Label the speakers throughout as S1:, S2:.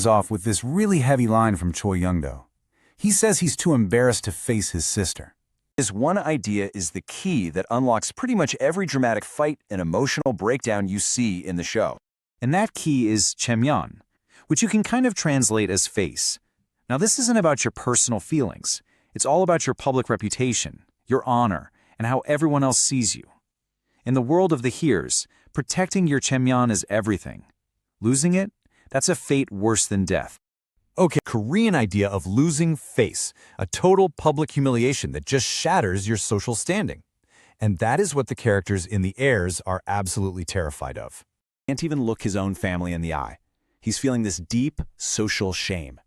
S1: Off with this really heavy line from Choi Young-do. He says he's too embarrassed to face his sister.
S2: This one idea is the key that unlocks pretty much every dramatic fight and emotional breakdown you see in the show.
S1: And that key is cheomyeon, which you can kind of translate as face. Now, this isn't about your personal feelings. It's all about your public reputation, your honor, and how everyone else sees you. In the world of the Heirs, protecting your cheomyeon is everything. Losing it? That's a fate worse than death.
S3: Okay, Korean idea of losing face, a total public humiliation that just shatters your social standing. And that is what the characters in the Heirs are absolutely terrified of.
S2: Can't even look his own family in the eye. He's feeling this deep social shame.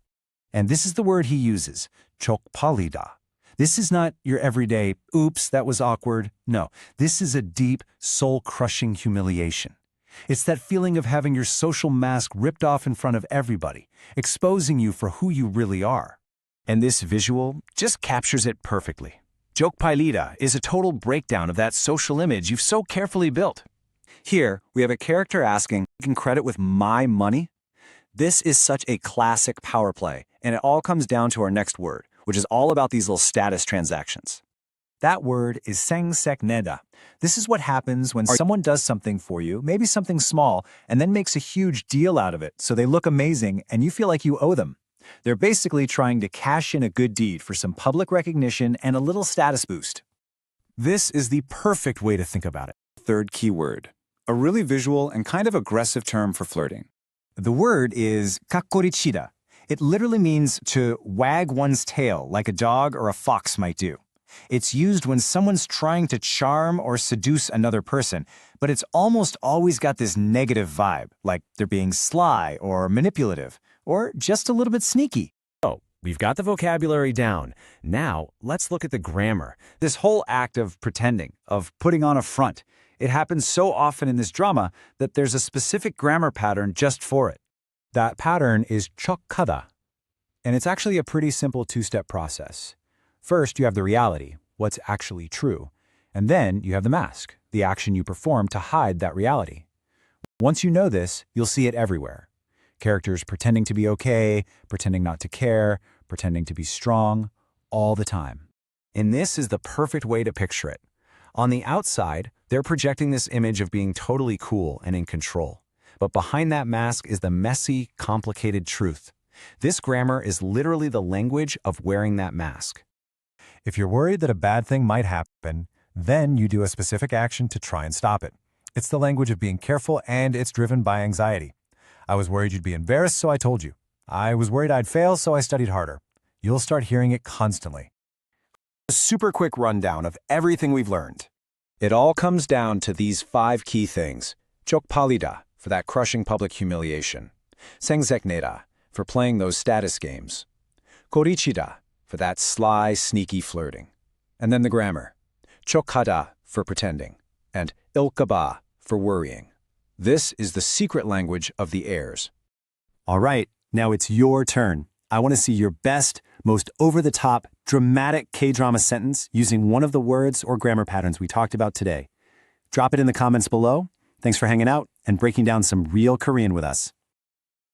S1: And this is the word he uses, Jjok-pal-ri-da. This is not your everyday, oops, that was awkward. No, this is a deep, soul-crushing humiliation. It's that feeling of having your social mask ripped off in front of everybody, exposing you for who you really are.
S2: And this visual just captures it perfectly. Jjok-pal-ri-da is a total breakdown of that social image you've so carefully built. Here, we have a character asking, "Can credit with my money?" This is such a classic power play, and it all comes down to our next word, which is all about these little status transactions.
S1: That word is Saeng-saek-nae-da. This is what happens when someone does something for you, maybe something small, and then makes a huge deal out of it, so they look amazing and you feel like you owe them. They're basically trying to cash in a good deed for some public recognition and a little status boost. This is the perfect way to think about it.
S2: Third key word, a really visual and kind of aggressive term for flirting.
S1: The word is Kkori-chi-da. It literally means to wag one's tail like a dog or a fox might do. It's used when someone's trying to charm or seduce another person, but it's almost always got this negative vibe, like they're being sly or manipulative, or just a little bit sneaky.
S3: Oh, we've got the vocabulary down. Now, let's look at the grammar.
S1: This whole act of pretending, of putting on a front, it happens so often in this drama that there's a specific grammar pattern just for it. That pattern is Jjok-pal-ri-da, and it's actually a pretty simple two-step process. First, you have the reality, what's actually true, and then you have the mask, the action you perform to hide that reality. Once you know this, you'll see it everywhere. Characters pretending to be okay, pretending not to care, pretending to be strong, all the time.
S2: And this is the perfect way to picture it. On the outside, they're projecting this image of being totally cool and in control. But behind that mask is the messy, complicated truth. This grammar is literally the language of wearing that mask.
S3: If you're worried that a bad thing might happen, then you do a specific action to try and stop it. It's the language of being careful, and it's driven by anxiety. I was worried you'd be embarrassed, so I told you. I was worried I'd fail, so I studied harder. You'll start hearing it constantly.
S2: A super quick rundown of everything we've learned. It all comes down to these 5 key things. Jjok-pal-ri-da for that crushing public humiliation. Saeng-saek-nae-da for playing those status games. Kkori-chi-da for that sly, sneaky flirting. And then the grammar. Jjok-pal-ri-da for pretending. And ilka-ba for worrying. This is the secret language of the Heirs.
S1: All right, now it's your turn. I want to see your best, most over-the-top, dramatic K-drama sentence using one of the words or grammar patterns we talked about today. Drop it in the comments below. Thanks for hanging out and breaking down some real Korean with us.